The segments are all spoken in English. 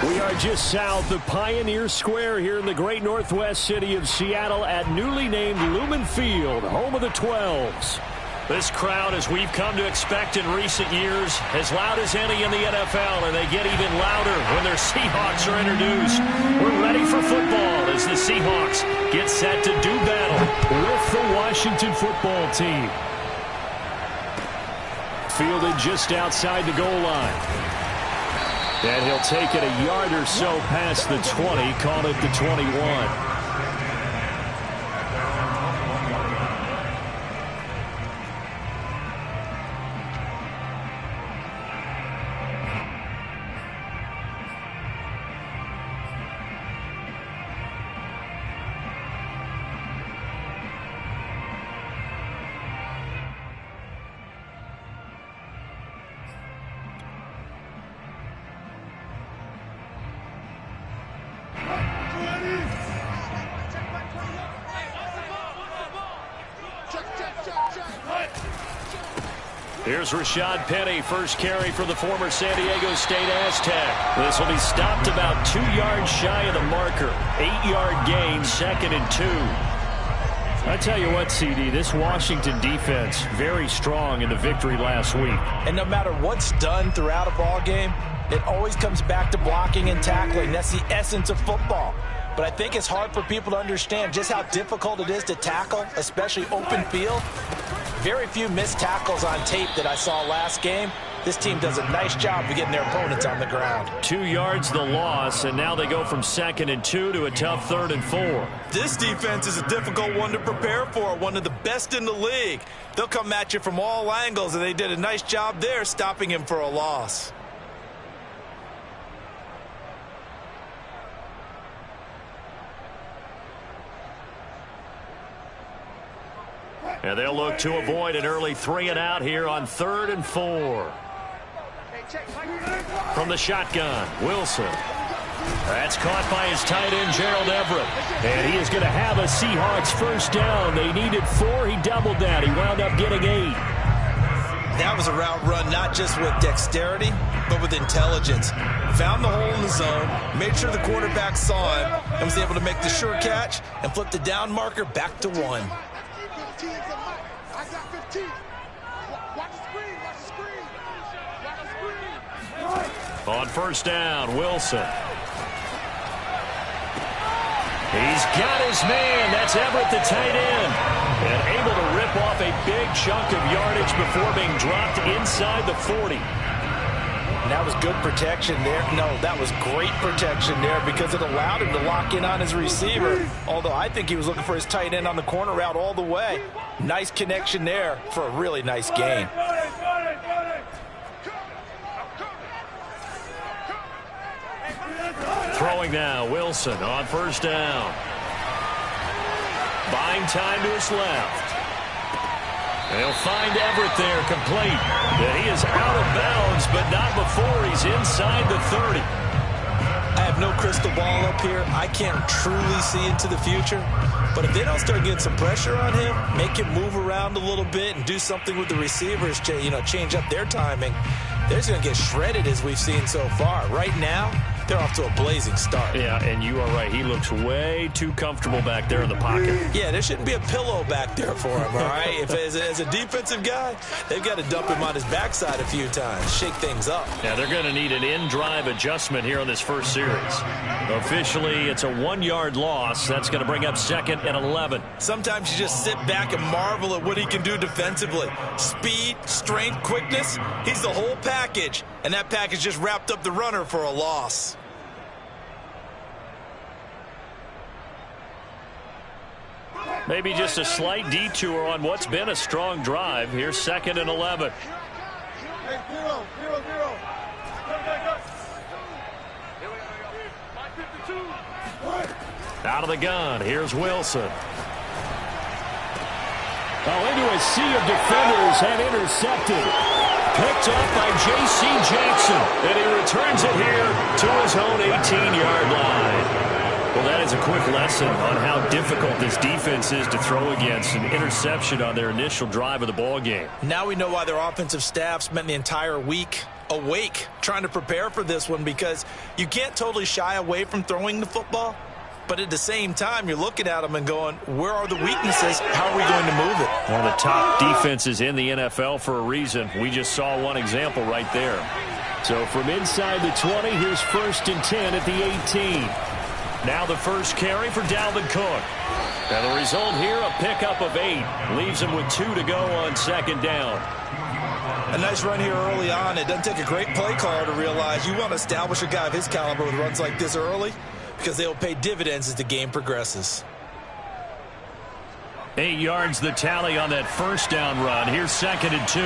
We are just south of Pioneer Square here in the great northwest city of Seattle at newly named Lumen Field, home of the 12s. This crowd, as we've come to expect in recent years, as loud as any in the NFL, and they get even louder when their Seahawks are introduced. We're ready for football as the Seahawks get set to do battle with the Washington football team. Fielded just outside the goal line. And he'll take it a yard or so past the 20, call it the 21. Here's Rashad Penny, first carry for the former San Diego State Aztec. This will be stopped about 2 yards shy of the marker. 8-yard gain, 2nd and 2. I tell you what, CD, this Washington defense, very strong in the victory last week. And no matter what's done throughout a ball game, it always comes back to blocking and tackling. That's the essence of football. But I think it's hard for people to understand just how difficult it is to tackle, especially open field. Very few missed tackles on tape that I saw last game. This team does a nice job of getting their opponents on the ground. 2 yards the loss, and now they go from 2nd and 2 to a tough 3rd and 4. This defense is a difficult one to prepare for, one of the best in the league. They'll come at you from all angles, and they did a nice job there stopping him for a loss. And they'll look to avoid an early 3 and out here on 3rd and 4. From the shotgun, Wilson. That's caught by his tight end, Gerald Everett. And he is going to have a Seahawks first down. They needed 4. He doubled that. He wound up getting 8. That was a route run not just with dexterity, but with intelligence. Found the hole in the zone, made sure the quarterback saw him, and was able to make the sure catch and flip the down marker back to 1. On first down, Wilson. He's got his man. That's Everett, the tight end. And able to rip off a big chunk of yardage before being dropped inside the 40. And that was good protection there. No, that was great protection there because it allowed him to lock in on his receiver. Although I think he was looking for his tight end on the corner route all the way. Nice connection there for a really nice gain. Throwing now, Wilson on first down. Buying time to his left. They'll find Everett there, complete. And he is out of bounds, but not before he's inside the 30. I have no crystal ball up here. I can't truly see into the future. But if they don't start getting some pressure on him, make him move around a little bit and do something with the receivers to, change up their timing, they're just going to get shredded as we've seen so far. Right now, they're off to a blazing start. Yeah, and you are right. He looks way too comfortable back there in the pocket. Yeah, there shouldn't be a pillow back there for him, all right? If as a defensive guy, they've got to dump him on his backside a few times, shake things up. Yeah, they're going to need an in-drive adjustment here on this first series. Officially, it's a 1-yard loss. That's going to bring up 2nd and 11. Sometimes you just sit back and marvel at what he can do defensively. Speed, strength, quickness, he's the whole package. And that package just wrapped up the runner for a loss. Maybe just a slight detour on what's been a strong drive. Here's 2nd and 11. Out of the gun, here's Wilson. Into a sea of defenders and intercepted. Picked up by J.C. Jackson. And he returns it here to his own 18-yard line. Well, that is a quick lesson on how difficult this defense is to throw against. An interception on their initial drive of the ball game. Now we know why their offensive staff spent the entire week awake, trying to prepare for this one, because you can't totally shy away from throwing the football. But at the same time, you're looking at them and going, where are the weaknesses? How are we going to move it? One of the top defenses in the NFL for a reason. We just saw one example right there. So from inside the 20, here's 1st and 10 at the 18. Now the first carry for Dalvin Cook. And the result here, a pickup of 8. Leaves him with 2 to go on 2nd down. A nice run here early on. It doesn't take a great play caller to realize you want to establish a guy of his caliber with runs like this early, because they'll pay dividends as the game progresses. 8 yards the tally on that first down run. Here's 2nd and 2.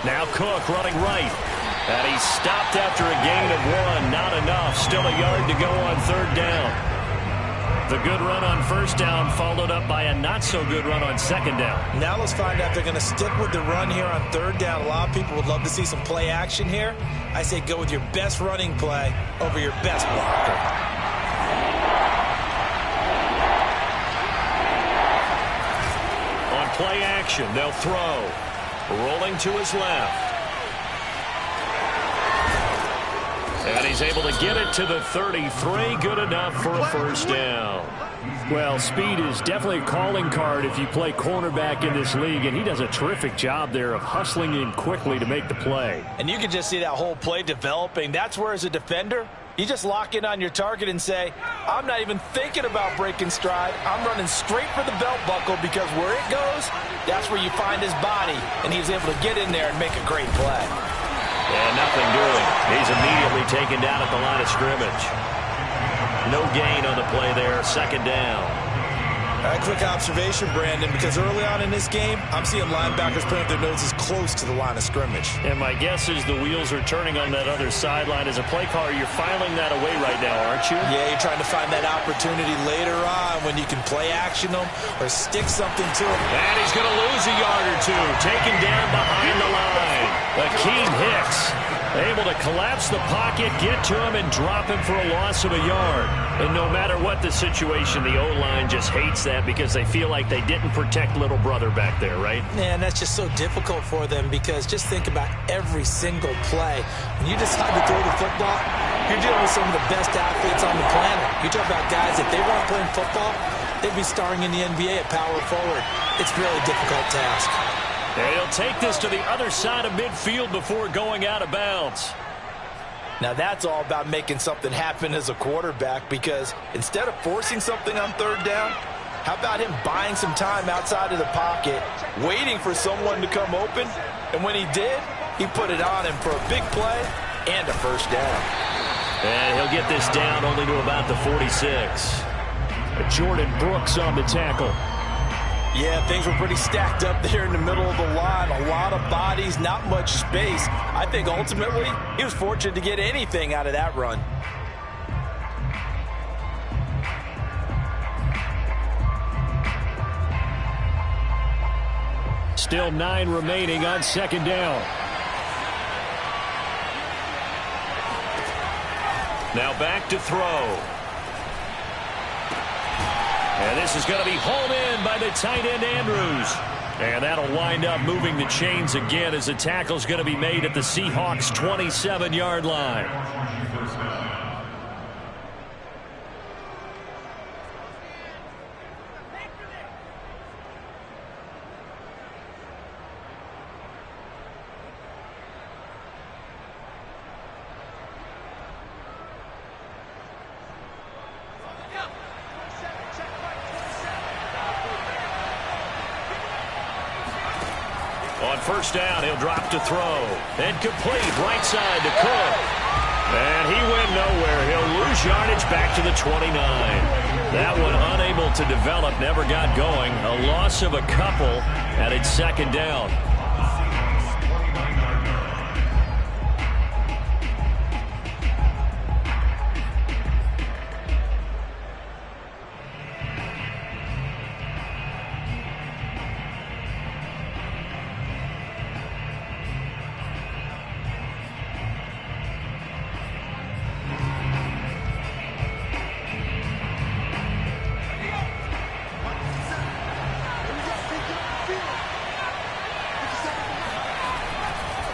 Now Cook running right. And he's stopped after a gain of 1. Not enough. Still a yard to go on 3rd down. The good run on 1st down followed up by a not-so-good run on 2nd down. Now let's find out if they're going to stick with the run here on 3rd down. A lot of people would love to see some play action here. I say go with your best running play over your best blocker. On play action, they'll throw. Rolling to his left. And he's able to get it to the 33. Good enough for a 1st down. Well, speed is definitely a calling card if you play cornerback in this league, and he does a terrific job there of hustling in quickly to make the play. And you can just see that whole play developing. That's where, as a defender, you just lock in on your target and say, I'm not even thinking about breaking stride. I'm running straight for the belt buckle, because where it goes, that's where you find his body. And he's able to get in there and make a great play. And nothing doing. He's immediately taken down at the line of scrimmage. No gain on the play there. 2nd down. Quick observation, Brandon, because early on in this game, I'm seeing linebackers putting their noses close to the line of scrimmage. And my guess is the wheels are turning on that other sideline. As a play caller, you're filing that away right now, aren't you? Yeah, you're trying to find that opportunity later on when you can play action them or stick something to them. And he's going to lose a yard or 2. Taken down behind the line. Akeem Hicks able to collapse the pocket, get to him, and drop him for a loss of a yard. And no matter what the situation, the O-line just hates that because they feel like they didn't protect little brother back there, right? Man, that's just so difficult for them, because just think about every single play. When you decide to throw the football, you're dealing with some of the best athletes on the planet. You talk about guys, if they weren't playing football, they'd be starring in the NBA at power forward. It's a really difficult task. And he'll take this to the other side of midfield before going out of bounds. Now that's all about making something happen as a quarterback, because instead of forcing something on 3rd down, how about him buying some time outside of the pocket, waiting for someone to come open, and when he did, he put it on him for a big play and a 1st down. And he'll get this down only to about the 46. Jordan Brooks on the tackle. Yeah, things were pretty stacked up there in the middle of the line. A lot of bodies, not much space. I think ultimately he was fortunate to get anything out of that run. Still 9 remaining on 2nd down. Now back to throw. And this is going to be hauled in by the tight end, Andrews. And that'll wind up moving the chains again, as the tackle's going to be made at the Seahawks' 27-yard line. On 1st down, he'll drop to throw. And complete, right side to Cook. And he went nowhere. He'll lose yardage back to the 29. That one unable to develop, never got going. A loss of a couple, and it's 2nd down.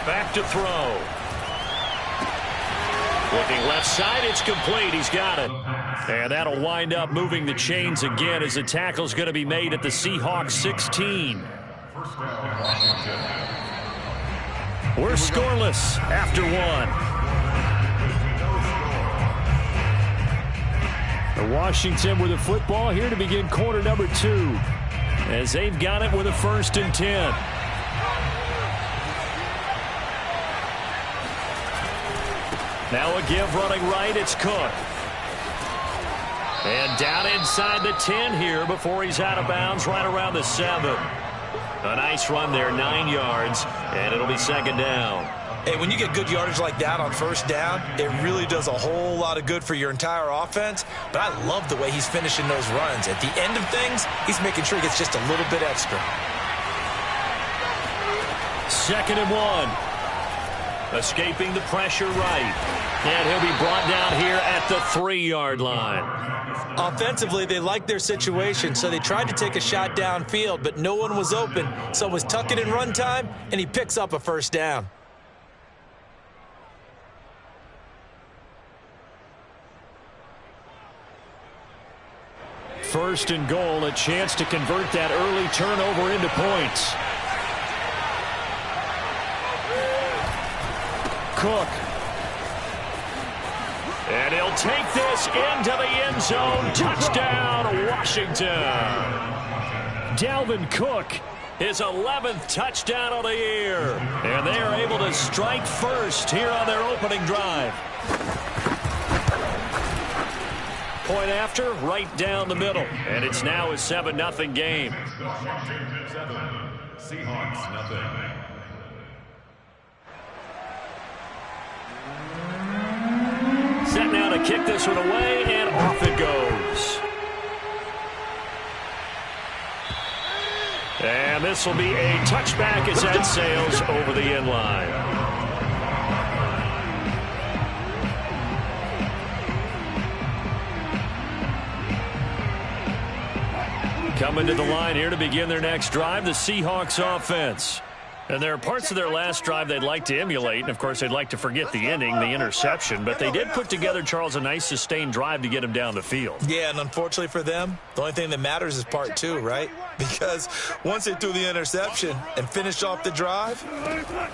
Back to throw. Looking left side, it's complete. He's got it. And that'll wind up moving the chains again as the tackle's going to be made at the Seahawks 16. We're scoreless after one. Washington with the football here to begin quarter number 2. As they've got it with a 1st and 10. Now a give running right, it's Cook. And down inside the 10 here before he's out of bounds right around the 7. A nice run there, 9 yards, and it'll be 2nd down. Hey, when you get good yardage like that on 1st down, it really does a whole lot of good for your entire offense. But I love the way he's finishing those runs. At the end of things, he's making sure he gets just a little bit extra. 2nd and 1. Escaping the pressure right. And he'll be brought down here at the 3-yard line. Offensively, they liked their situation, so they tried to take a shot downfield, but no one was open. So it was tuck it in run time, and he picks up a 1st down. First and goal, a chance to convert that early turnover into points. Cook. And he'll take this into the end zone. Touchdown, Washington. Dalvin Cook, his 11th touchdown of the year. And they are able to strike first here on their opening drive. Point after, right down the middle. And it's now a 7-0 game. Washington 7, Seahawks nothing. Set now to kick this one away, and off it goes. And this will be a touchback as that sails over the end line. Coming to the line here to begin their next drive, the Seahawks offense. And there are parts of their last drive they'd like to emulate. And, of course, they'd like to forget the ending, the interception. But they did put together, Charles, a nice sustained drive to get him down the field. Yeah, and unfortunately for them, the only thing that matters is part 2, right? Because once they threw the interception and finished off the drive,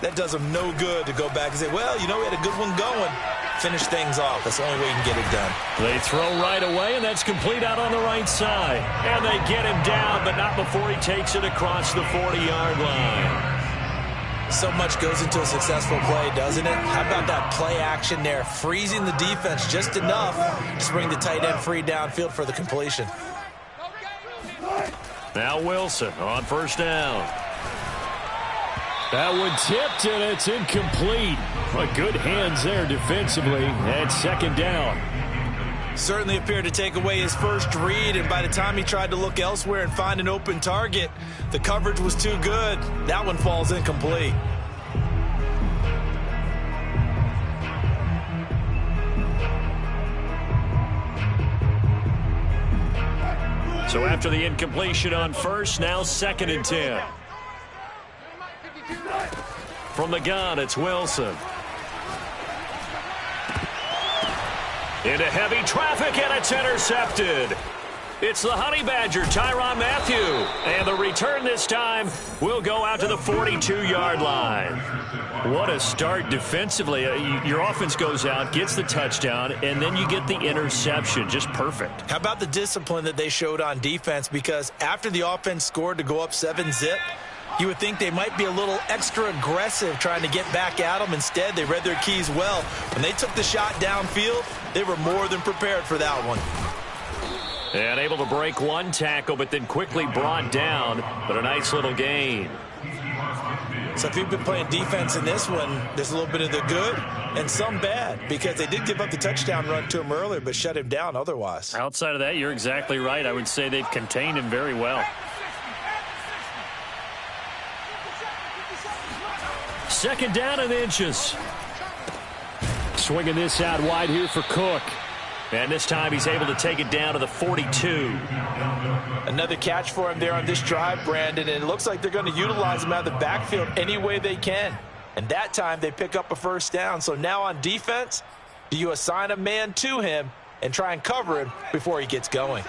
that does them no good to go back and say, well, you know, we had a good one going. Finish things off. That's the only way you can get it done. They throw right away, and that's complete out on the right side. And they get him down, but not before he takes it across the 40-yard line. So much goes into a successful play, doesn't it? How about that play action there, freezing the defense just enough to bring the tight end free downfield for the completion. Now Wilson on 1st down. That one tipped, and it's incomplete. But good hands there defensively at 2nd down. Certainly appeared to take away his first read, and by the time he tried to look elsewhere and find an open target, the coverage was too good. That one falls incomplete. So after the incompletion on 1st, now 2nd and 10. From the gun, it's Wilson. Into heavy traffic, and it's intercepted. It's the Honey Badger, Tyrann Mathieu. And the return this time will go out to the 42-yard line. What a start defensively. Your offense goes out, gets the touchdown, and then you get the interception. Just perfect. How about the discipline that they showed on defense? Because after the offense scored to go up 7-zip, you would think they might be a little extra aggressive trying to get back at them. Instead, they read their keys well. When they took the shot downfield, they were more than prepared for that one. And able to break one tackle, but then quickly brought down. But a nice little gain. So if you've been playing defense in this one, there's a little bit of the good and some bad, because they did give up the touchdown run to him earlier, but shut him down otherwise. Outside of that, you're exactly right. I would say they've contained him very well. 2nd down and inches. Swinging this out wide here for Cook. And this time he's able to take it down to the 42. Another catch for him there on this drive, Brandon, and it looks like they're going to utilize him out of the backfield any way they can. And that time they pick up a first down. So now on defense, do you assign a man to him and try and cover him before he gets going?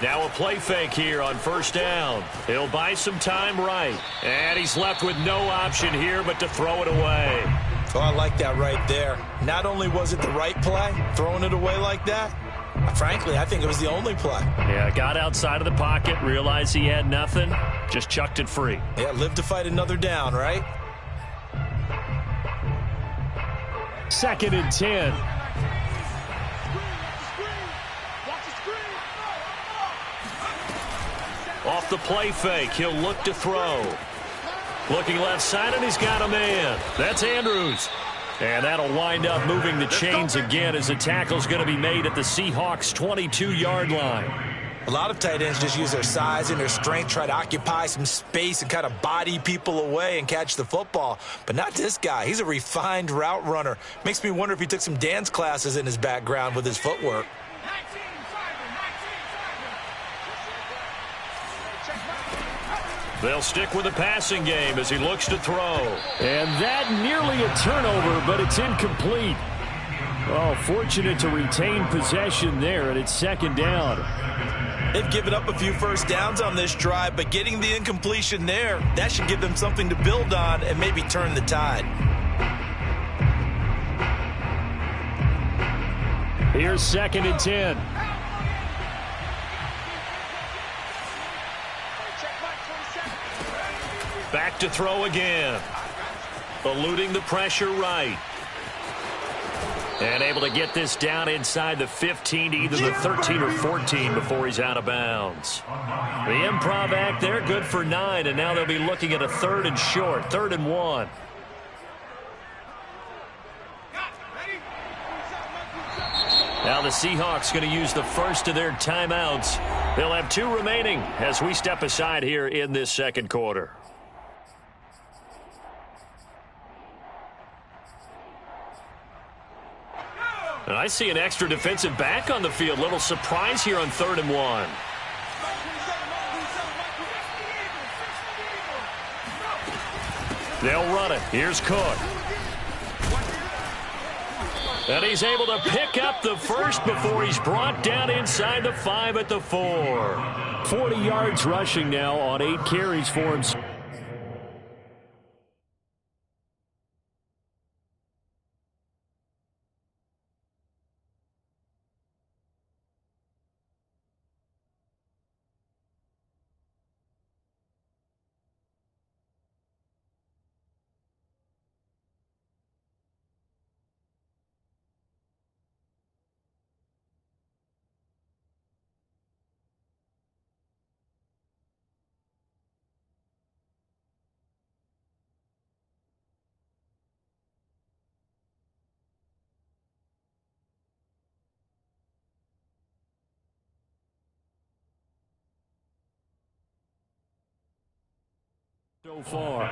Now a play fake here on first down. He'll buy some time right. And he's left with no option here but to throw it away. Oh, I like that right there. Not only was it the right play, throwing it away like that, frankly, I think it was the only play. Yeah, got outside of the pocket, realized he had nothing, just chucked it free. Yeah, live to fight another down, right? 2nd and 10. Off the play fake, he'll look to throw. Looking left side, and he's got a man. That's Andrews. And that'll wind up moving the chains again as the tackle's going to be made at the Seahawks' 22-yard line. A lot of tight ends just use their size and their strength, try to occupy some space and kind of body people away and catch the football. But not this guy. He's a refined route runner. Makes me wonder if he took some dance classes in his background with his footwork. They'll stick with the passing game as he looks to throw. And that nearly a turnover, but it's incomplete. Oh, fortunate to retain possession there, and it's 2nd down. They've given up a few first downs on this drive, but getting the incompletion there, that should give them something to build on and maybe turn the tide. Here's 2nd and 10. Back to throw again. Eluding the pressure right. And able to get this down inside the 15 to either the 13 or 14 before he's out of bounds. The improv act there, good for 9, and now they'll be looking at a 3rd and short, 3rd and 1. Now the Seahawks going to use the first of their timeouts. They'll have 2 remaining as we step aside here in this 2nd quarter. And I see an extra defensive back on the field. Little surprise here on 3rd and 1. They'll run it. Here's Cook. And he's able to pick up the first before he's brought down inside the 5 at the 4. 40 yards rushing now on 8 carries for him. So far.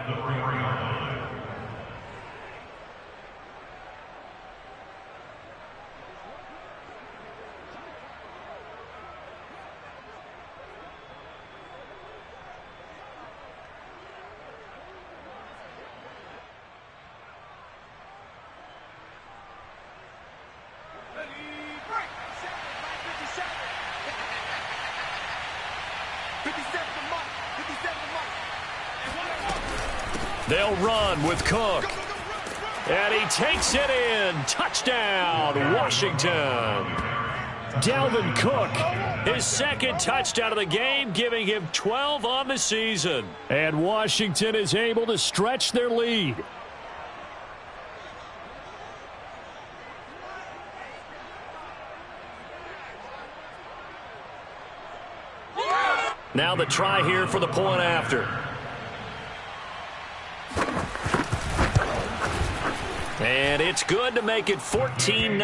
They'll run with Cook. And he takes it in. Touchdown, Washington. Dalvin Cook, his 2nd touchdown of the game, giving him 12 on the season. And Washington is able to stretch their lead. Now the try here for the point after. And it's good to make it 14-0.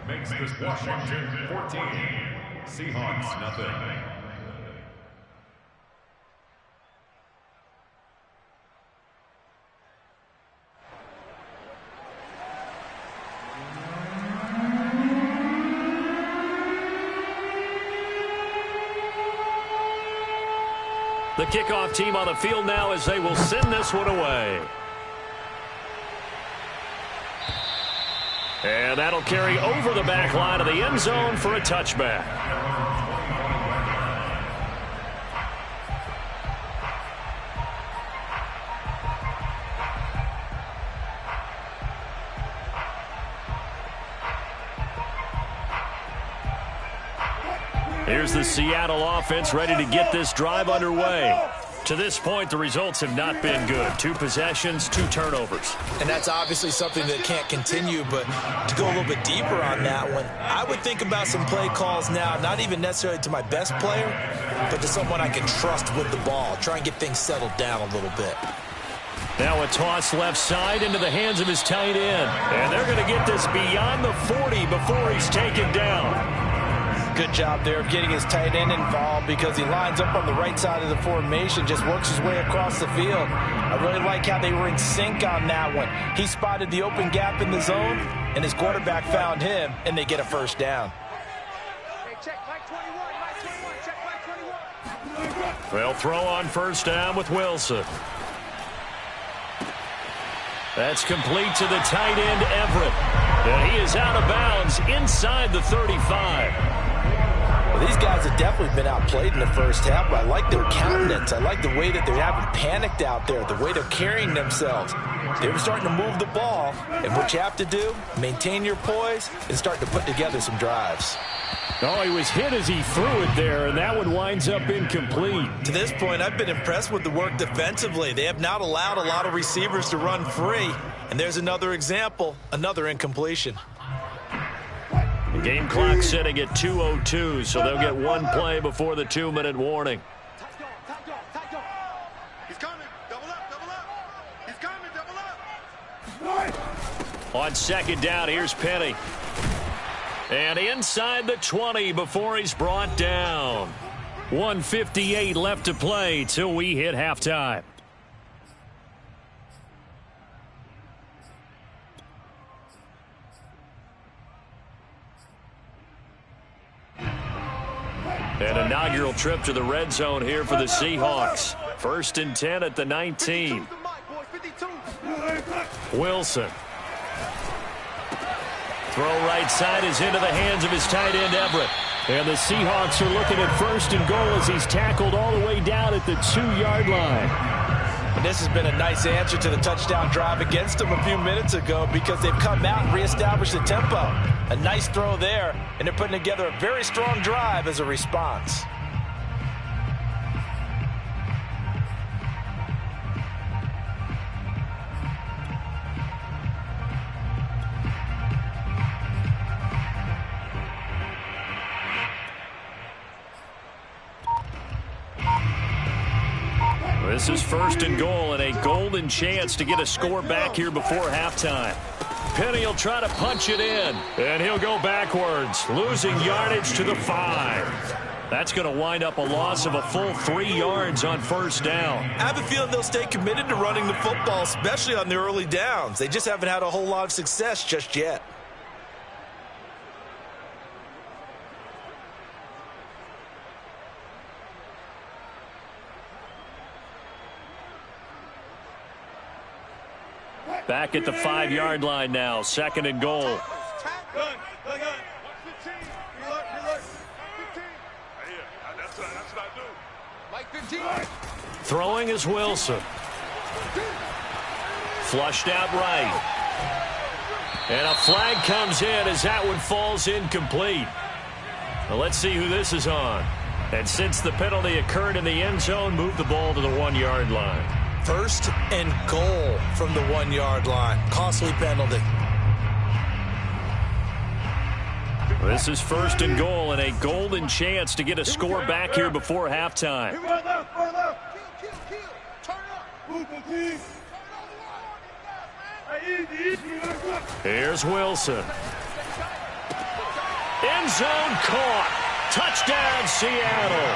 Makes this Washington 14, Seahawks nothing. The kickoff team on the field now as they will send this one away. And that'll carry over the back line of the end zone for a touchback. Here's the Seattle offense ready to get this drive underway. To this point, the results have not been good. 2 possessions, 2 turnovers. And that's obviously something that can't continue, but to go a little bit deeper on that one, I would think about some play calls now, not even necessarily to my best player, but to someone I can trust with the ball. Try and get things settled down a little bit. Now a toss left side into the hands of his tight end. And they're going to get this beyond the 40 before he's taken down. Good job there of getting his tight end involved because he lines up on the right side of the formation, just works his way across the field. I really like how they were in sync on that one. He spotted the open gap in the zone, and his quarterback found him, and they get a first down. They'll throw on first down with Wilson. That's complete to the tight end, Everett. And he is out of bounds inside the 35. Well, these guys have definitely been outplayed in the first half, but I like their countenance. I like the way that they haven't panicked out there, the way they're carrying themselves. They were starting to move the ball, and what you have to do, maintain your poise and start to put together some drives. Oh, he was hit as he threw it there, and that one winds up incomplete. To this point, I've been impressed with the work defensively. They have not allowed a lot of receivers to run free, and there's another example, another incompletion. The game clock setting at 2:02, so they'll get one play before the 2-minute warning. He's coming. Double up, double up. He's coming, double up. On second down, here's Penny. And inside the 20 before he's brought down. 1:58 left to play till we hit halftime. An inaugural trip to the red zone here for the Seahawks. 1st and 10 at the 19. Wilson. Throw right side is into the hands of his tight end, Everett. And the Seahawks are looking at 1st and goal as he's tackled all the way down at the 2-yard line. And this has been a nice answer to the touchdown drive against them a few minutes ago because they've come out and reestablished the tempo. A nice throw there, and they're putting together a very strong drive as a response. This is 1st and goal and a golden chance to get a score back here before halftime. Penny will try to punch it in, and he'll go backwards, losing yardage to the 5. That's going to wind up a loss of a full 3 yards on 1st down. I have a feeling they'll stay committed to running the football, especially on the early downs. They just haven't had a whole lot of success just yet. Back at the 5-yard line now, 2nd and goal. Throwing is Wilson. Flushed out right. And a flag comes in as that one falls incomplete. Well, let's see who this is on. And since the penalty occurred in the end zone, move the ball to the 1-yard line. 1st and goal from the 1-yard line. Costly penalty. This is 1st and goal and a golden chance to get a score back here before halftime. Here's Wilson. End zone caught. Touchdown, Seattle.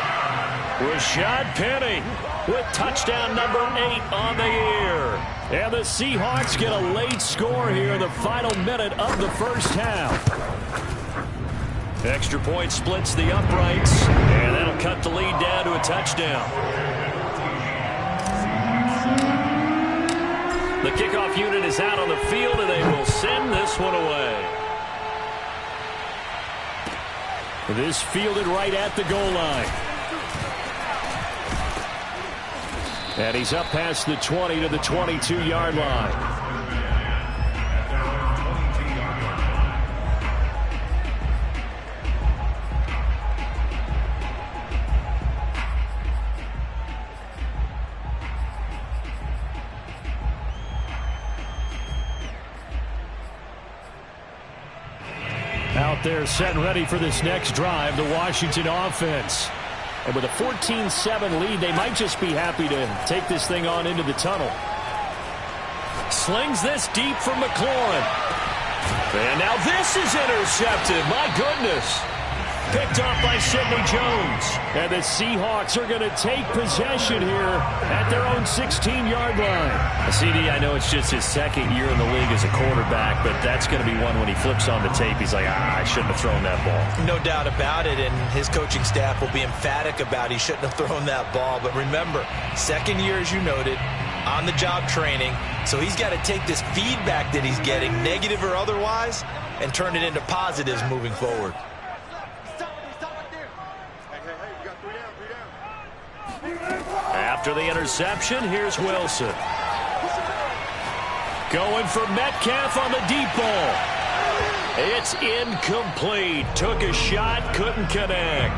Rashad Penny with touchdown number 8 on the year. And the Seahawks get a late score here in the final minute of the first half. Extra point splits the uprights, and that'll cut the lead down to a touchdown. The kickoff unit is out on the field, and they will send this one away. This fielded right at the goal line. And he's up past the 20 to the 22-yard line. Out there set and ready for this next drive, the Washington offense. And with a 14-7 lead, they might just be happy to take this thing on into the tunnel. Slings this deep from McLaurin. And now this is intercepted. My goodness. Picked off by Sidney Jones. And the Seahawks are going to take possession here at their own 16-yard line. CD, I know it's just his second year in the league as a quarterback, but that's going to be one when he flips on the tape. He's like, I shouldn't have thrown that ball. No doubt about it, and his coaching staff will be emphatic about he shouldn't have thrown that ball. But remember, second year, as you noted, on-the-job training. So he's got to take this feedback that he's getting, negative or otherwise, and turn it into positives moving forward. After the interception, here's Wilson. Going for Metcalf on the deep ball. It's incomplete. Took a shot, couldn't connect.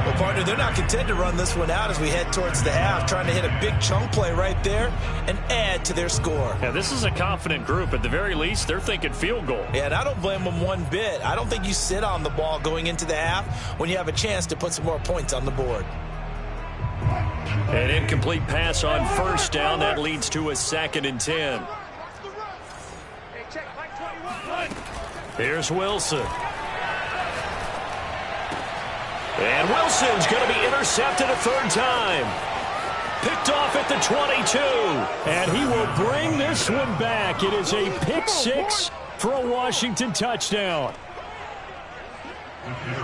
Well, partner, they're not content to run this one out as we head towards the half, trying to hit a big chunk play right there and add to their score. Yeah, this is a confident group. At the very least, they're thinking field goal. Yeah, and I don't blame them one bit. I don't think you sit on the ball going into the half when you have a chance to put some more points on the board. An incomplete pass on first down. That leads to a 2nd and 10. Here's Wilson. And Wilson's going to be intercepted a 3rd time. Picked off at the 22. And he will bring this one back. It is a pick 6 for a Washington touchdown.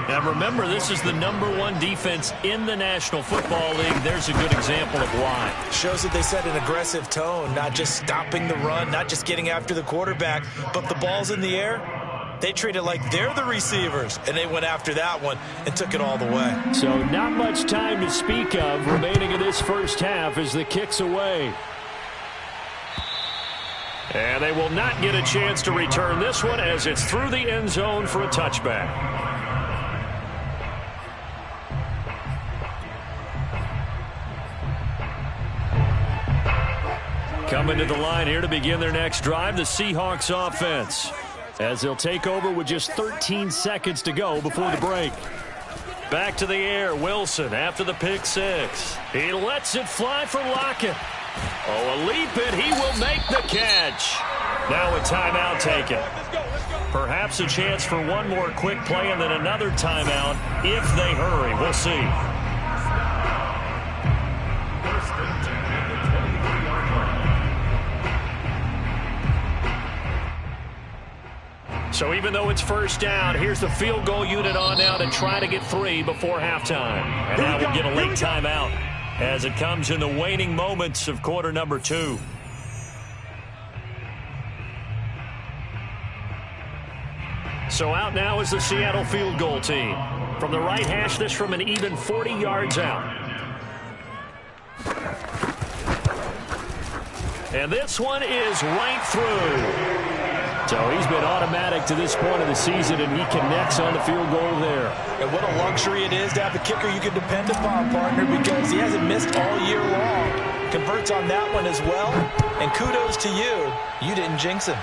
Now remember, this is the #1 defense in the National Football League. There's a good example of why. Shows that they set an aggressive tone, not just stopping the run, not just getting after the quarterback, but the ball's in the air. They treat it like they're the receivers, and they went after that one and took it all the way. So not much time to speak of remaining in this first half as the kick's away. And they will not get a chance to return this one as it's through the end zone for a touchback. Coming to the line here to begin their next drive, the Seahawks offense, as they'll take over with just 13 seconds to go before the break. Back to the air, Wilson after the pick 6. He lets it fly for Lockett. Oh, a leap, and he will make the catch. Now a timeout taken. Perhaps a chance for one more quick play and then another timeout if they hurry. We'll see. So even though it's first down, here's the field goal unit on now to try to get 3 before halftime. And now we'll get a late timeout as it comes in the waning moments of quarter number 2. So out now is the Seattle field goal team. From the right hash, this from an even 40 yards out. And this one is right through. So he's been automatic to this point of the season, and he connects on the field goal there. And what a luxury it is to have a kicker you can depend upon, partner, because he hasn't missed all year long. Converts on that one as well. And kudos to you. You didn't jinx him.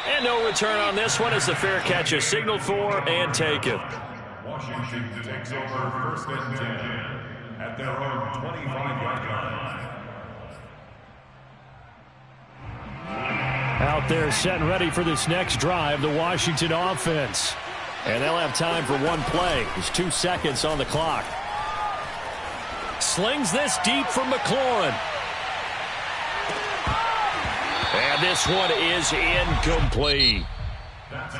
And no return on this one as the fair catch is signaled for and taken. Washington takes over 1st and 10 at their own 25-yard line. Out there set and ready for this next drive, the Washington offense. And they'll have time for one play. There's 2 seconds on the clock. Slings this deep from McLaurin. And this one is incomplete.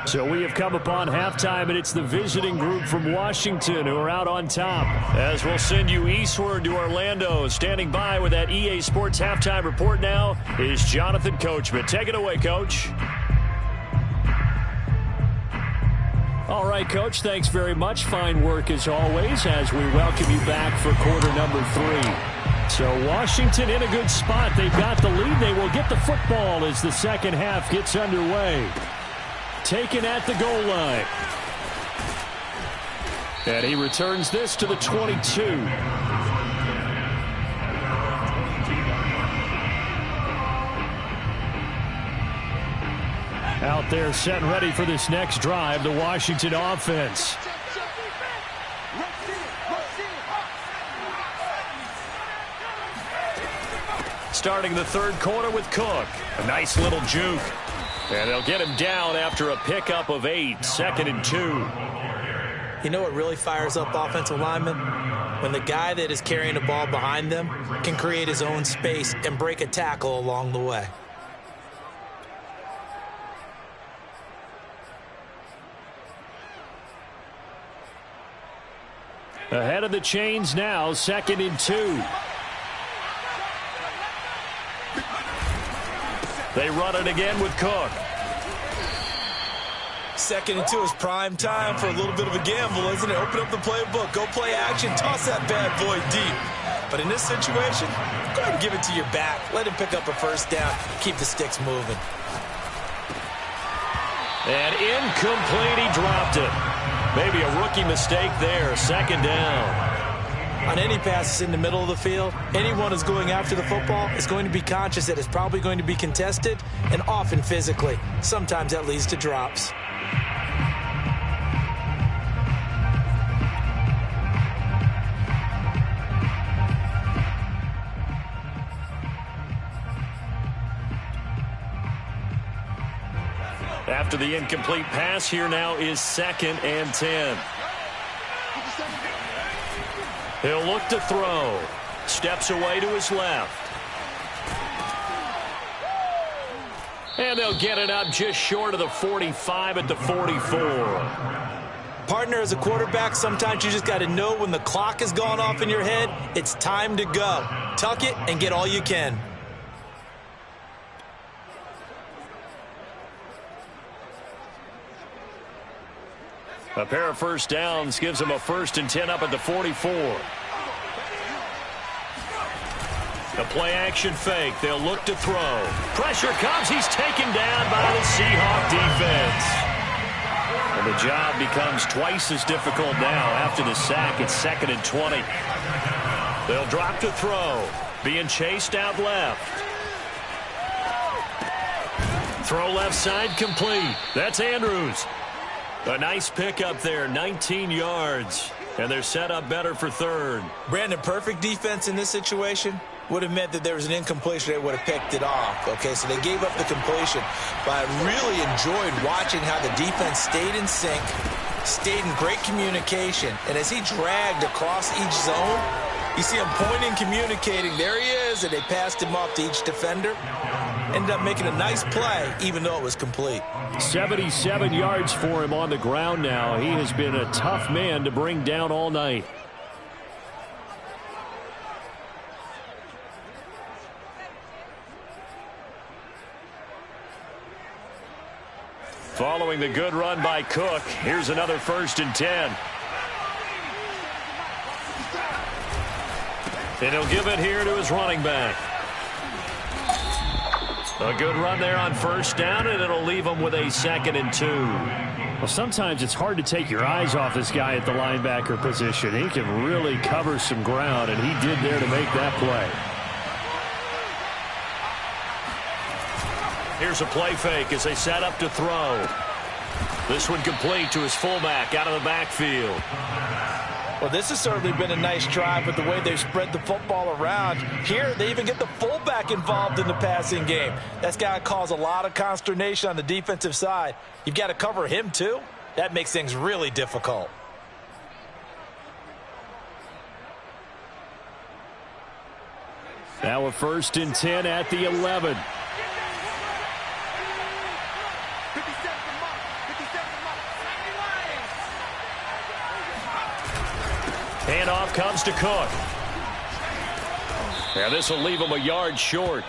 So we have come upon halftime, and it's the visiting group from Washington who are out on top. As we'll send you eastward to Orlando. Standing by with that EA Sports halftime report now is Jonathan Coachman. Take it away, Coach. All right, Coach, thanks very much. Fine work as always as we welcome you back for quarter number 3. So Washington in a good spot. They've got the lead. They will get the football as the second half gets underway. Taken at the goal line. And he returns this to the 22. Out there set and ready for this next drive, the Washington offense. Starting the third quarter with Cook. A nice little juke. And they'll get him down after a pickup of 8, 2nd and 2. You know what really fires up offensive linemen? When the guy that is carrying the ball behind them can create his own space and break a tackle along the way. Ahead of the chains now, 2nd and 2. They run it again with Cook. 2nd and 2 is prime time for a little bit of a gamble, isn't it? Open up the playbook, go play action, toss that bad boy deep. But in this situation, go ahead and give it to your back. Let him pick up a first down. Keep the sticks moving. And incomplete, he dropped it. Maybe a rookie mistake there, 2nd down. On any passes in the middle of the field, anyone who's going after the football is going to be conscious that it's probably going to be contested and often physically. Sometimes that leads to drops. After the incomplete pass, here now is 2nd and 10. He'll look to throw. Steps away to his left. And they'll get it up just short of the 45 at the 44. Partner, as a quarterback, sometimes you just got to know when the clock has gone off in your head, it's time to go. Tuck it and get all you can. A pair of first downs gives them a 1st and 10 up at the 44. The play action fake. They'll look to throw. Pressure comes. He's taken down by the Seahawk defense. And the job becomes twice as difficult now after the sack. It's 2nd and 20. They'll drop to throw. Being chased out left. Throw left side complete. That's Andrews. A nice pickup there, 19 yards. And they're set up better for 3rd. Brandon, perfect defense in this situation would have meant that there was an incompletion. They would have picked it off. Okay, so they gave up the completion. But I really enjoyed watching how the defense stayed in sync, stayed in great communication. And as he dragged across each zone, you see him pointing, communicating. There he is, and they passed him off to each defender. Ended up making a nice play, even though it was complete. 77 yards for him on the ground now. He has been a tough man to bring down all night. Following the good run by Cook, here's another 1st and 10. And he'll give it here to his running back. A good run there on 1st down, and it'll leave him with a 2nd and 2. Well, sometimes it's hard to take your eyes off this guy at the linebacker position. He can really cover some ground, and he did there to make that play. Here's a play fake as they set up to throw. This one complete to his fullback out of the backfield. Well, this has certainly been a nice drive with the way they've spread the football around. Here, they even get the fullback involved in the passing game. That's got to cause a lot of consternation on the defensive side. You've got to cover him, too. That makes things really difficult. Now a 1st and 10 at the 11. Handoff comes to Cook. Yeah, this will leave him a yard short.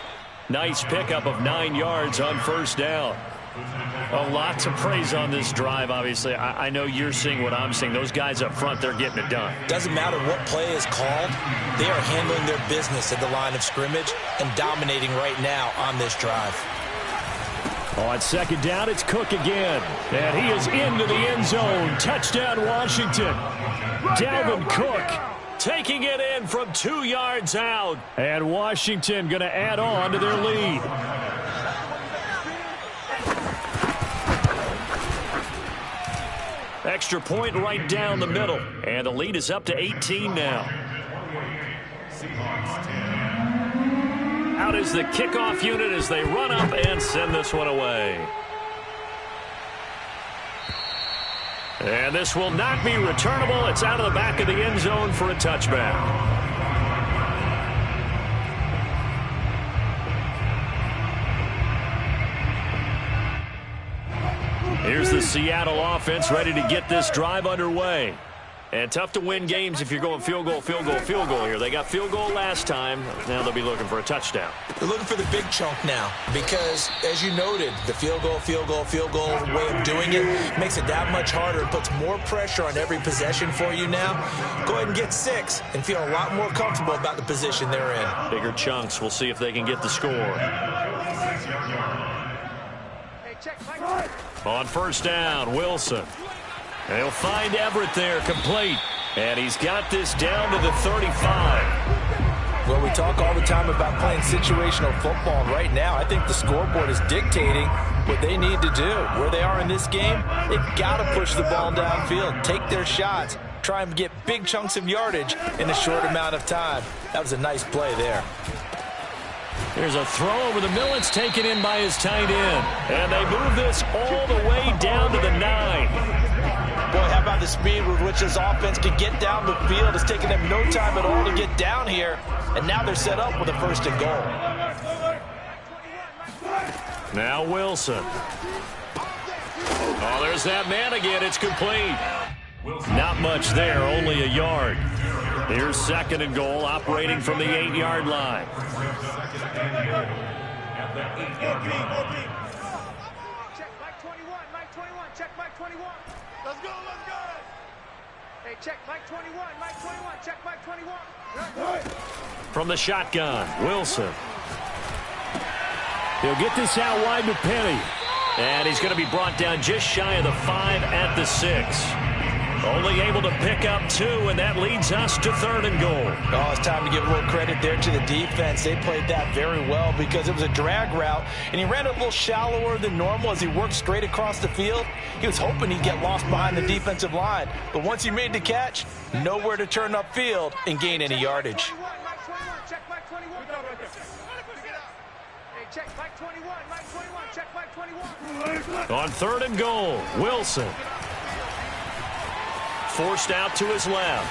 Nice pickup of 9 yards on first down. A lot to praise on this drive, obviously. I know you're seeing what I'm seeing. Those guys up front, they're getting it done. Doesn't matter what play is called. They are handling their business at the line of scrimmage and dominating right now on this drive. On second down, it's Cook again. And he is into the end zone. Touchdown, Washington. Dalvin Cook taking it in from 2 yards out. And Washington going to add on to their lead. Extra point right down the middle. And the lead is up to 18 now. Out is the kickoff unit as they run up and send this one away. And this will not be returnable. It's out of the back of the end zone for a touchback. Here's the Seattle offense ready to get this drive underway. And tough to win games if you're going field goal, field goal, field goal here. They got field goal last time. Now they'll be looking for a touchdown. They're looking for the big chunk now because, as you noted, the field goal way of doing it makes it that much harder. It puts more pressure on every possession for you now. Go ahead and get 6 and feel a lot more comfortable about the position they're in. Bigger chunks. We'll see if they can get the score. On first down, Wilson. They'll find Everett there, complete. And he's got this down to the 35. Well, we talk all the time about playing situational football, and right now I think the scoreboard is dictating what they need to do. Where they are in this game, they've got to push the ball downfield, take their shots, try and get big chunks of yardage in a short amount of time. That was a nice play there. Here's a throw over the middle. It's taken in by his tight end. And they move this all the way down to the 9. Boy, how about the speed with which this offense can get down the field? It's taken them no time at all to get down here. And now they're set up with a 1st and goal. Now Wilson. Oh, there's that man again. It's complete. Not much there, only a yard. Here's 2nd and goal, operating from the 8-yard line. Check Mike 21, Mike 21, check Mike 21. Let's go, let's go. Hey, check Mike 21, Mike 21, check Mike 21. From the shotgun, Wilson. He'll get this out wide to Penny. And he's going to be brought down just shy of the 5 at the 6. Only able to pick up 2, and that leads us to 3rd and goal. Oh, it's time to give a little credit there to the defense. They played that very well because it was a drag route, and he ran a little shallower than normal as he worked straight across the field. He was hoping he'd get lost behind the defensive line, but once he made the catch, nowhere to turn upfield and gain any yardage. Check Mike 21. Hey, check Mike 21, Mike 21, check Mike 21. On 3rd and goal, Wilson. Forced out to his left.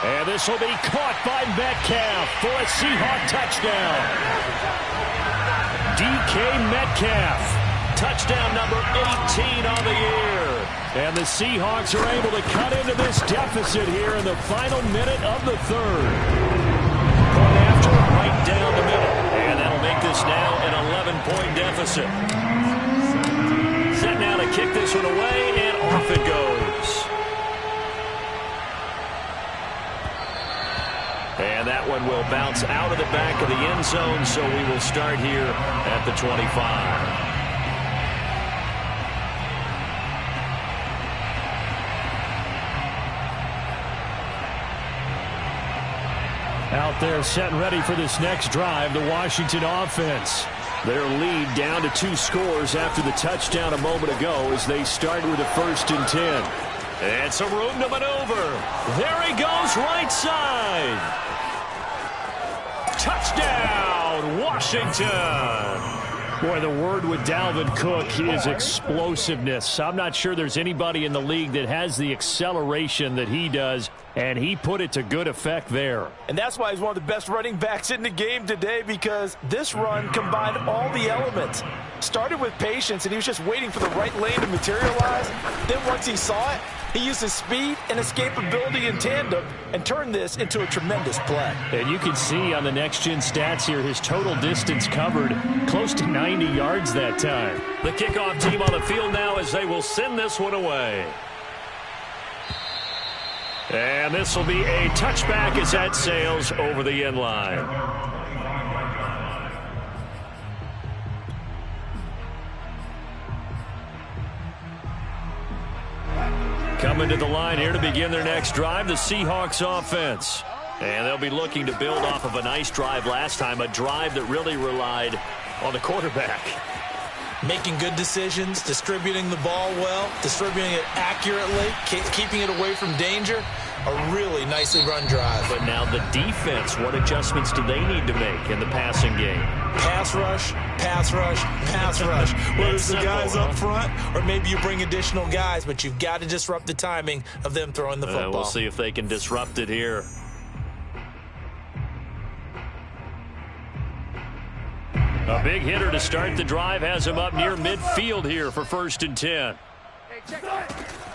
And this will be caught by Metcalf for a Seahawk touchdown. DK Metcalf. Touchdown number 18 on the year. And the Seahawks are able to cut into this deficit here in the final minute of the 3rd. Point after, right down the middle. And that'll make this now an 11-point deficit. Set now to kick this one away, and off it goes. And that one will bounce out of the back of the end zone, so we will start here at the 25. Out there set and ready for this next drive, the Washington offense. Their lead down to 2 scores after the touchdown a moment ago as they start with a 1st and 10. And some room to maneuver. There he goes, right side. Touchdown, Washington. Boy, the word with Dalvin Cook is explosiveness. I'm not sure there's anybody in the league that has the acceleration that he does And he put it to good effect there. And that's why he's one of the best running backs in the game today, because this run combined all the elements. Started with patience, and he was just waiting for the right lane to materialize. Then once he saw it, he used his speed and escapability in tandem and turned this into a tremendous play. And you can see on the next-gen stats here, his total distance covered close to 90 yards that time. The kickoff team on the field now as they will send this one away. And this will be a touchback as that sails over the end line. Coming to the line here to begin their next drive, the Seahawks offense. And they'll be looking to build off of a nice drive last time, a drive that really relied on the quarterback. Making good decisions, distributing the ball well, distributing it accurately, keeping it away from danger. A really nicely run drive. But now the defense, what adjustments do they need to make in the passing game? Pass rush, pass rush, pass rush. Whether it's the guys up front or maybe you bring additional guys, but you've got to disrupt the timing of them throwing the football. We'll see if they can disrupt it here. A big hitter to start the drive has him up near midfield here for 1st and 10.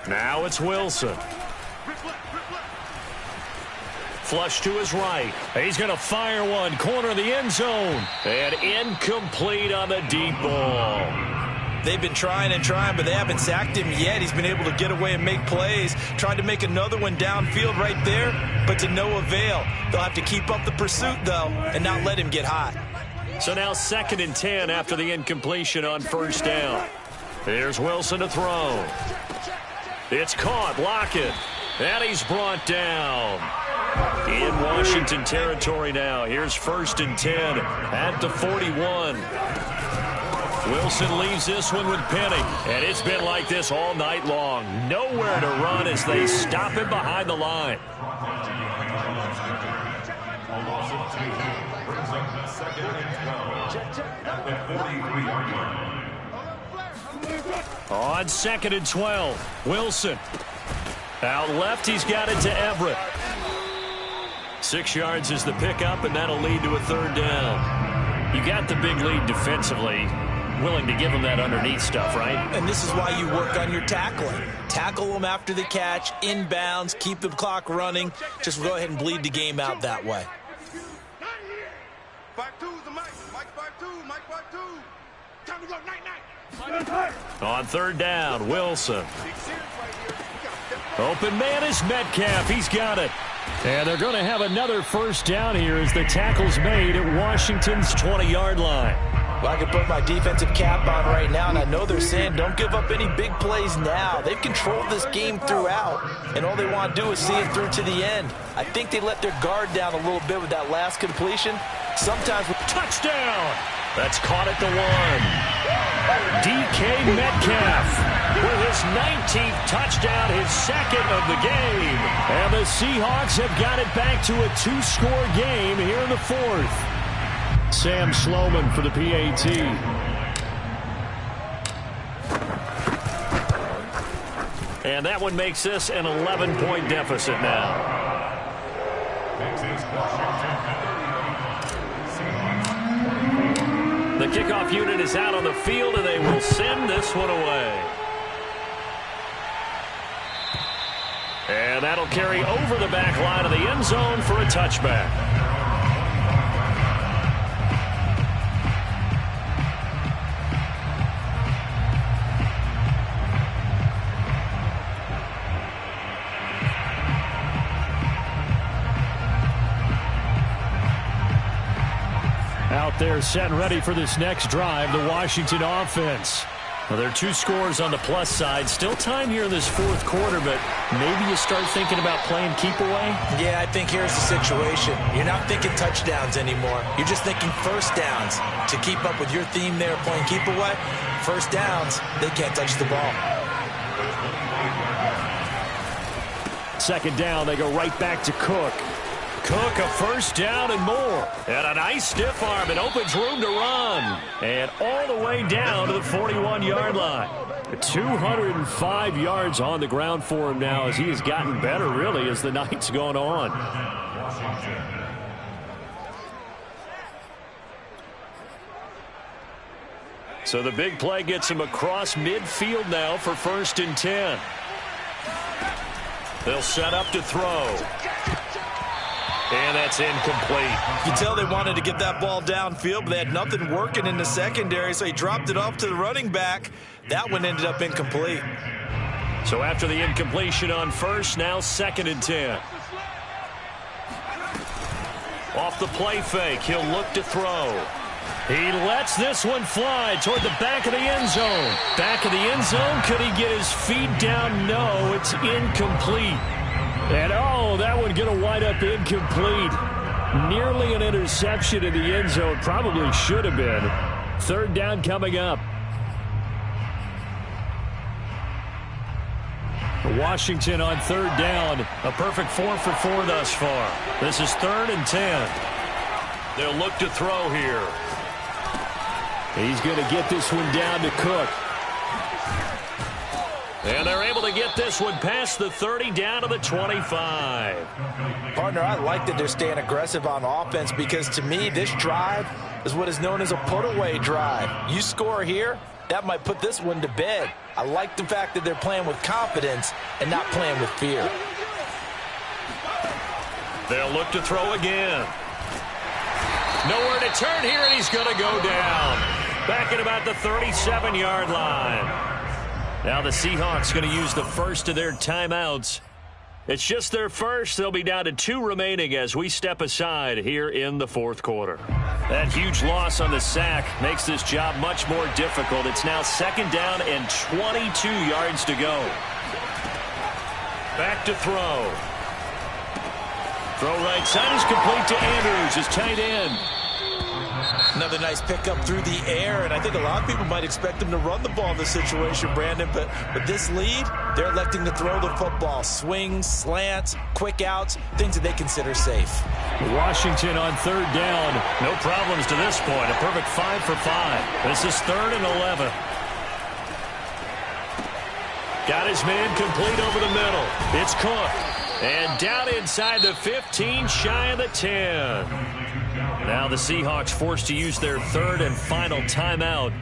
Now it's Wilson. Flush to his right. He's going to fire one. Corner of the end zone. And incomplete on the deep ball. They've been trying and trying, but they haven't sacked him yet. He's been able to get away and make plays. Tried to make another one downfield right there, but to no avail. They'll have to keep up the pursuit, though, and not let him get hot. So now 2nd and 10 after the incompletion on 1st down. Here's Wilson to throw. It's caught. Lockett. And he's brought down. In Washington territory now. Here's 1st and 10 at the 41. Wilson leaves this one with Penny. And it's been like this all night long. Nowhere to run as they stop him behind the line. On 2nd and 12, Wilson. Out left, he's got it to Everett. 6 yards is the pickup, and that'll lead to a 3rd down. You got the big lead defensively. Willing to give them that underneath stuff, right? And this is why you work on your tackling. Tackle them after the catch, inbounds, keep the clock running. Just go ahead and bleed the game out that way. 5-2's the Mike. Mike 5-2. Mike 5-2. Time to go. Night. On 3rd down, Wilson. Open man is Metcalf. He's got it. And they're going to have another 1st down here as the tackle's made at Washington's 20-yard line. Well, I can put my defensive cap on right now, and I know they're saying don't give up any big plays now. They've controlled this game throughout, and all they want to do is see it through to the end. I think they let their guard down a little bit with that last completion. Sometimes with touchdown. That's caught at the 1. DK Metcalf with his 19th touchdown, his 2nd of the game. And the Seahawks have got it back to a 2-score game here in the 4th. Sam Sloman for the PAT. And that one makes this an 11-point deficit now. The kickoff unit is out on the field, and they will send this one away. And that'll carry over the back line of the end zone for a touchback. Out there set and ready for this next drive, the Washington offense. Well, there are 2 scores on the plus side. Still time here in this 4th quarter, but maybe you start thinking about playing keep away? Yeah, I think here's the situation. You're not thinking touchdowns anymore. You're just thinking 1st downs. To keep up with your theme there, playing keep away, 1st downs, they can't touch the ball. 2nd down, they go right back to Cook. Cook a first down and more. And a nice stiff arm. It opens room to run. And all the way down to the 41-yard line. 205 yards on the ground for him now as he has gotten better, really, as the night's gone on. So the big play gets him across midfield now for 1st and 10. They'll set up to throw. And that's incomplete. You can tell they wanted to get that ball downfield, but they had nothing working in the secondary, so he dropped it off to the running back. That one ended up incomplete. So after the incompletion on first, now 2nd and 10. Off the play fake, he'll look to throw. He lets this one fly toward the back of the end zone. Back of the end zone, could he get his feet down? No, it's incomplete. And, oh, that one going to wind up incomplete. Nearly an interception in the end zone. Probably should have been. 3rd down coming up. Washington on 3rd down. A perfect 4 for 4 thus far. This is 3rd and 10. They'll look to throw here. He's going to get this one down to Cook. And they're able to get this one past the 30 down to the 25. Partner, I like that they're staying aggressive on offense because to me this drive is what is known as a put-away drive. You score here, that might put this one to bed. I like the fact that they're playing with confidence and not playing with fear. They'll look to throw again. Nowhere to turn here, and he's going to go down. Back at about the 37-yard line. Now the Seahawks going to use the first of their timeouts. It's just their first. They'll be down to 2 remaining as we step aside here in the 4th quarter. That huge loss on the sack makes this job much more difficult. It's now 2nd down and 22 yards to go. Back to throw. Throw right side is complete to Andrews, his tight end. Another nice pickup through the air, and I think a lot of people might expect them to run the ball in this situation, Brandon, but with this lead, they're electing to throw the football. Swings, slants, quick outs, things that they consider safe. Washington on 3rd down. No problems to this point. A perfect 5 for 5. This is 3rd and 11. Got his man complete over the middle. It's Cook. And down inside the 15, shy of the 10. Now the Seahawks forced to use their 3rd and final timeout.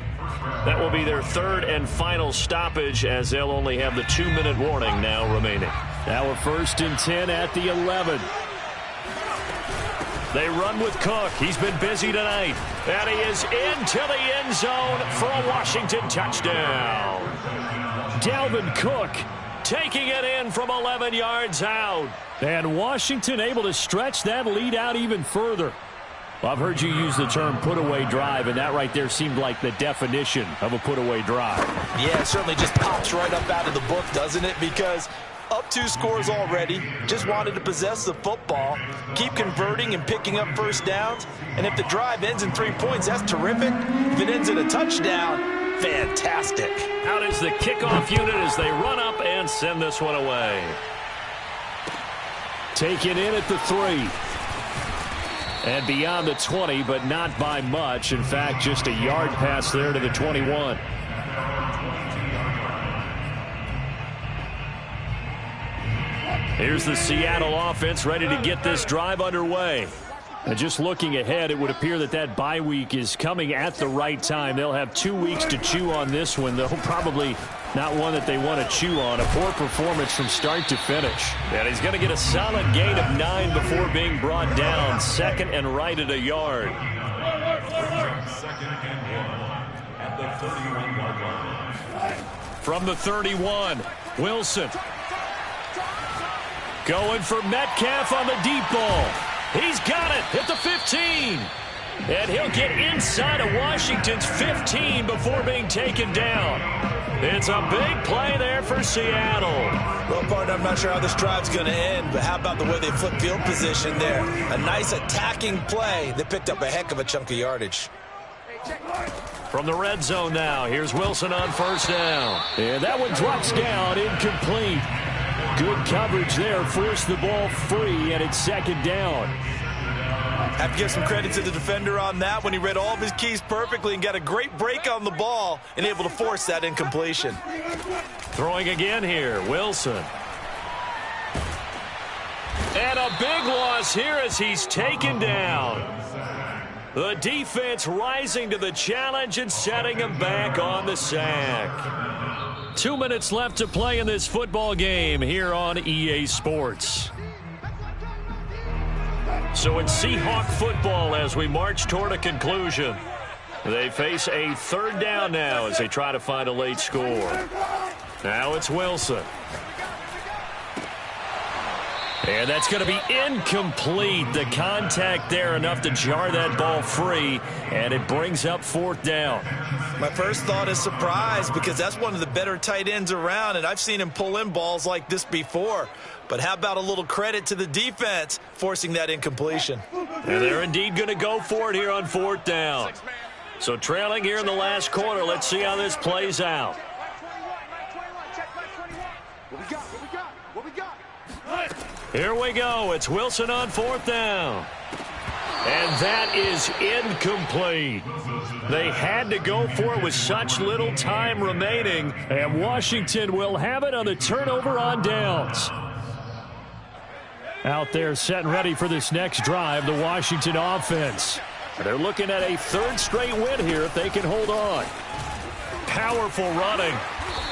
That will be their 3rd and final stoppage as they'll only have the 2-minute warning now remaining. Now a 1st and 10 at the 11. They run with Cook. He's been busy tonight. And he is into the end zone for a Washington touchdown. Dalvin Cook taking it in from 11 yards out. And Washington able to stretch that lead out even further. Well, I've heard you use the term put-away drive, and that right there seemed like the definition of a put-away drive. Yeah, it certainly just pops right up out of the book, doesn't it? Because up 2 scores already, just wanted to possess the football, keep converting and picking up first downs, and if the drive ends in 3 points, that's terrific. If it ends in a touchdown, fantastic. Out is the kickoff unit as they run up and send this one away. Taken in at the 3. And beyond the 20, but not by much. In fact, just a yard pass there to the 21. Here's the Seattle offense ready to get this drive underway. And just looking ahead, it would appear that that bye week is coming at the right time. They'll have 2 weeks to chew on this one, though probably not one that they want to chew on. A poor performance from start to finish. And he's going to get a solid gain of 9 before being brought down. 2nd and right at a yard. 2nd and 1 at the 31-yard line. From the 31, Wilson. Going for Metcalf on the deep ball. He's got it at the 15. And he'll get inside of Washington's 15 before being taken down. It's a big play there for Seattle. Well, partner, I'm not sure how this drive's going to end, but how about the way they flip field position there? A nice attacking play that picked up a heck of a chunk of yardage. From the red zone now, here's Wilson on 1st down. And that one drops down, incomplete. Good coverage there. Forced the ball free, and it's second down. Have to give some credit to the defender on that when he read all of his keys perfectly and got a great break on the ball and able to force that incompletion. Throwing again here, Wilson. And a big loss here as he's taken down. The defense rising to the challenge and setting him back on the sack. 2 minutes left to play in this football game here on EA Sports. So in Seahawk football, as we march toward a conclusion, they face a third down now as they try to find a late score. Now it's Wilson. And that's going to be incomplete. The contact there enough to jar that ball free, and it brings up fourth down. My first thought is surprise because that's one of the better tight ends around, and I've seen him pull in balls like this before. But how about a little credit to the defense forcing that incompletion? And they're indeed going to go for it here on fourth down. So trailing here in the last quarter, let's see how this plays out. Here we go. It's Wilson on fourth down. And that is incomplete. They had to go for it with such little time remaining. And Washington will have it on the turnover on downs. Out there set and ready for this next drive, the Washington offense. They're looking at a third straight win here if they can hold on. Powerful running.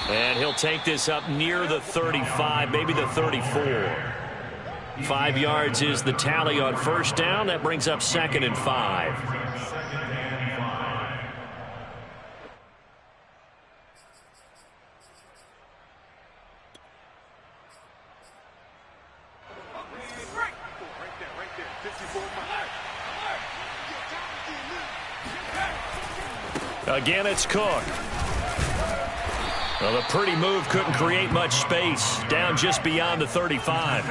And he'll take this up near the 35, maybe the 34. 5 yards is the tally on first down. That brings up 2nd and 5. Again, it's Cook. Well, the pretty move couldn't create much space. Down just beyond the 35.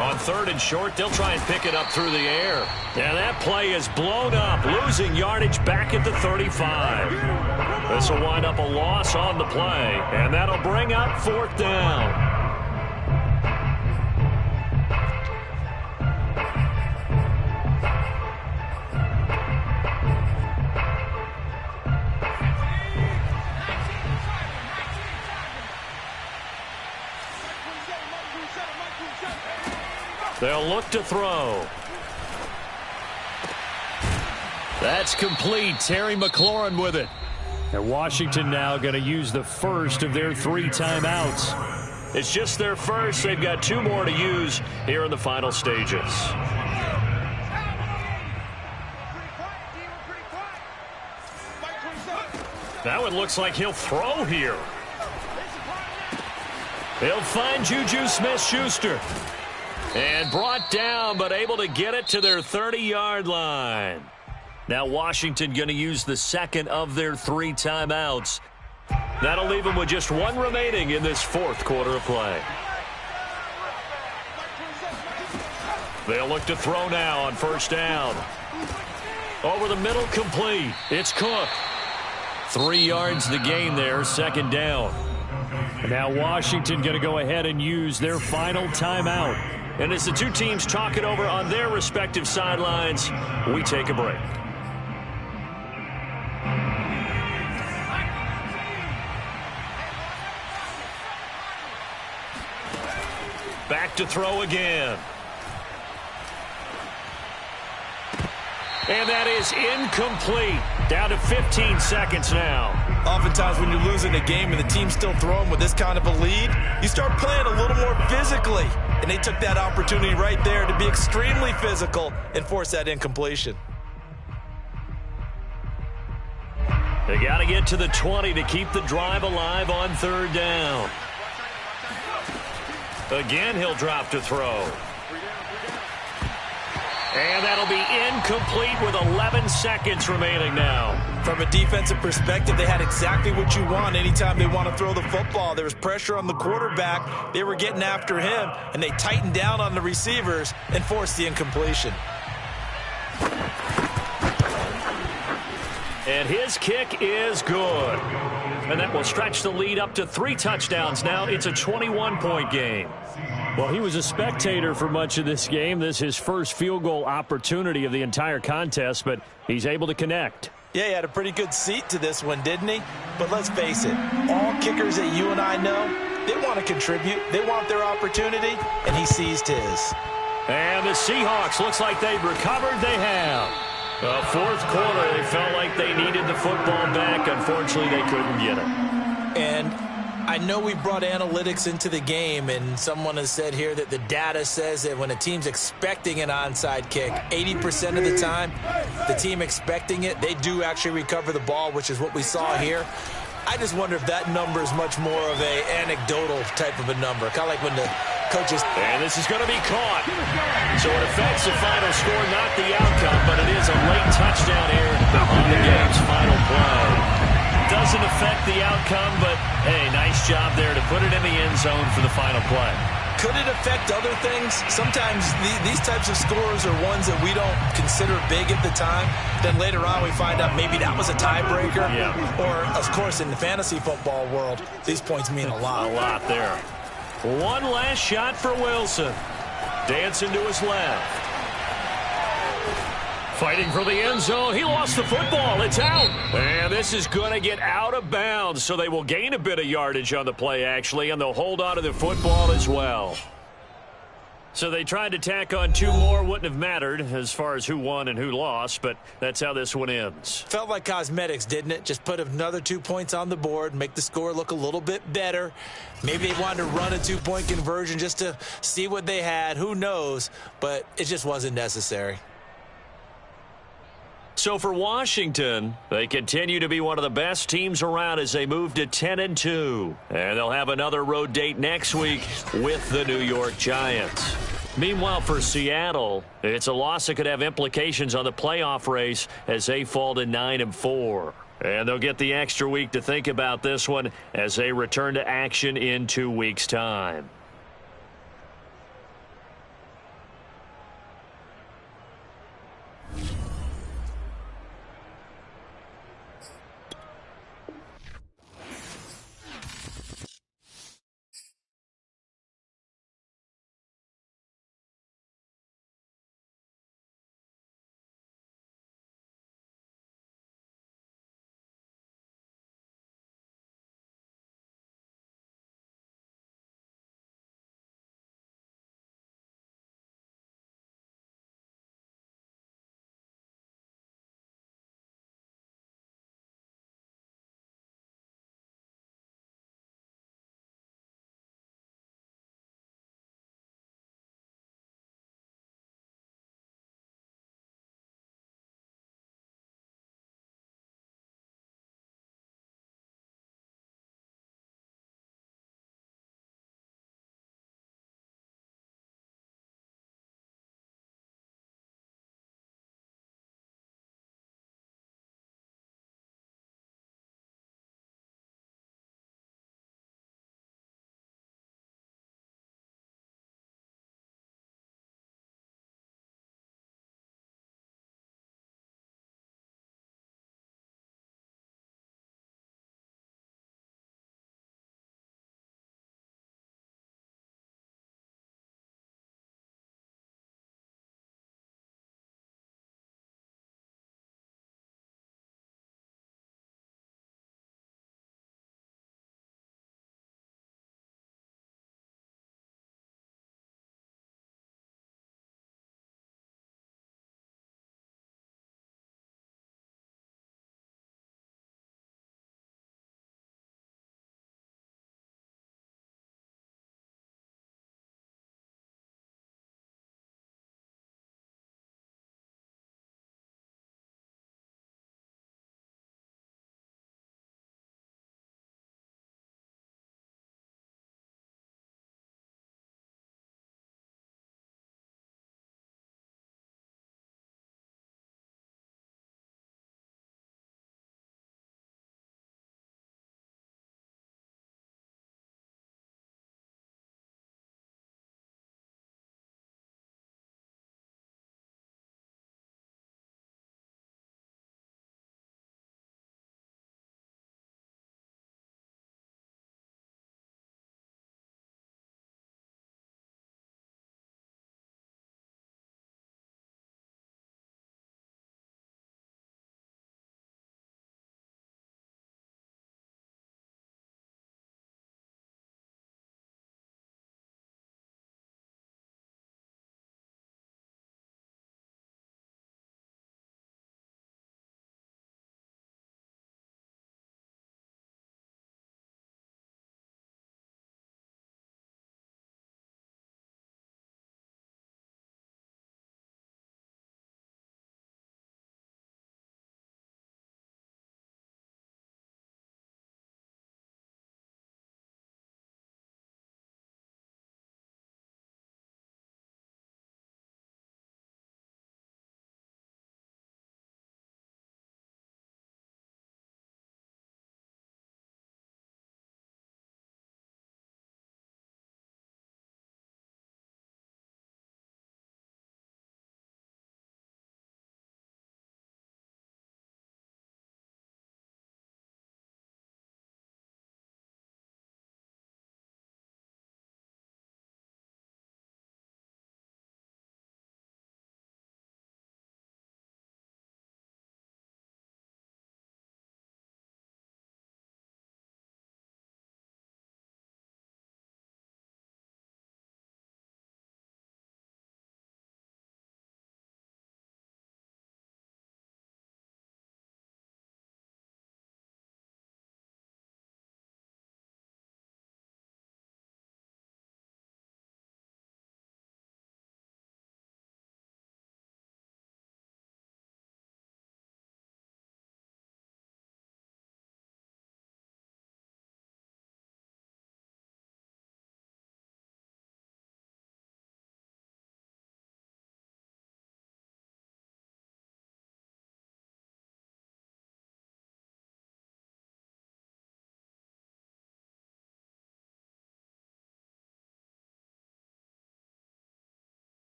On 3rd and short, they'll try and pick it up through the air. And that play is blown up, losing yardage back at the 35. This will wind up a loss on the play, and that'll bring up fourth down. They'll look to throw. That's complete. Terry McLaurin with it. And Washington now going to use the first of their 3 timeouts. It's just their first. They've got 2 more to use here in the final stages. That one looks like he'll throw here. He'll find Juju Smith-Schuster. And brought down, but able to get it to their 30-yard line. Now Washington going to use the second of their 3 timeouts. That'll leave them with just 1 remaining in this 4th quarter of play. They'll look to throw now on first down. Over the middle, complete. It's Cook. 3 yards the gain there, 2nd down. Now Washington going to go ahead and use their final timeout. And as the 2 teams talk it over on their respective sidelines, we take a break. Back to throw again. And that is incomplete. Down to 15 seconds now. Oftentimes when you're losing a game and the team's still throwing with this kind of a lead, you start playing a little more physically. And they took that opportunity right there to be extremely physical and force that incompletion. They got to get to the 20 to keep the drive alive on 3rd down. Again, he'll drop to throw. And that'll be incomplete with 11 seconds remaining now. From a defensive perspective, they had exactly what you want anytime they want to throw the football. There was pressure on the quarterback. They were getting after him, and they tightened down on the receivers and forced the incompletion. And his kick is good. And that will stretch the lead up to 3 touchdowns. Now it's a 21-point game. Well, he was a spectator for much of this game. This is his first field goal opportunity of the entire contest, but he's able to connect. Yeah, he had a pretty good seat to this one, didn't he? But let's face it, all kickers that you and I know, they want to contribute. They want their opportunity, and he seized his. And the Seahawks, looks like they've recovered. They have. Fourth quarter, they felt like they needed the football back. Unfortunately, they couldn't get it. And I know we brought analytics into the game, and someone has said here that the data says that when a team's expecting an onside kick, 80% of the time, the team expecting it, they do actually recover the ball, which is what we saw here. I just wonder if that number is much more of a anecdotal type of a number, kind of like when the coaches... And this is going to be caught. So it affects the final score, not the outcome, but it is a late touchdown here on the game's final play. Doesn't affect the outcome, but, hey, nice job there to put it in the end zone for the final play. Could it affect other things? Sometimes these types of scores are ones that we don't consider big at the time. Then later on we find out maybe that was a tiebreaker. Yeah. Or, of course, in the fantasy football world, these points mean a lot. A lot there. One last shot for Wilson. Dancing to his left. Fighting for the end zone. He lost the football. It's out. And this is going to get out of bounds, so they will gain a bit of yardage on the play, actually, and they'll hold on to the football as well. So they tried to tack on 2 more. Wouldn't have mattered as far as who won and who lost, but that's how this one ends. Felt like cosmetics, didn't it? Just put another 2 points on the board, make the score look a little bit better. Maybe they wanted to run a 2-point conversion just to see what they had. Who knows? But it just wasn't necessary. So for Washington, they continue to be one of the best teams around as they move to 10-2. And they'll have another road date next week with the New York Giants. Meanwhile, for Seattle, it's a loss that could have implications on the playoff race as they fall to 9-4. And they'll get the extra week to think about this one as they return to action in 2 weeks' time.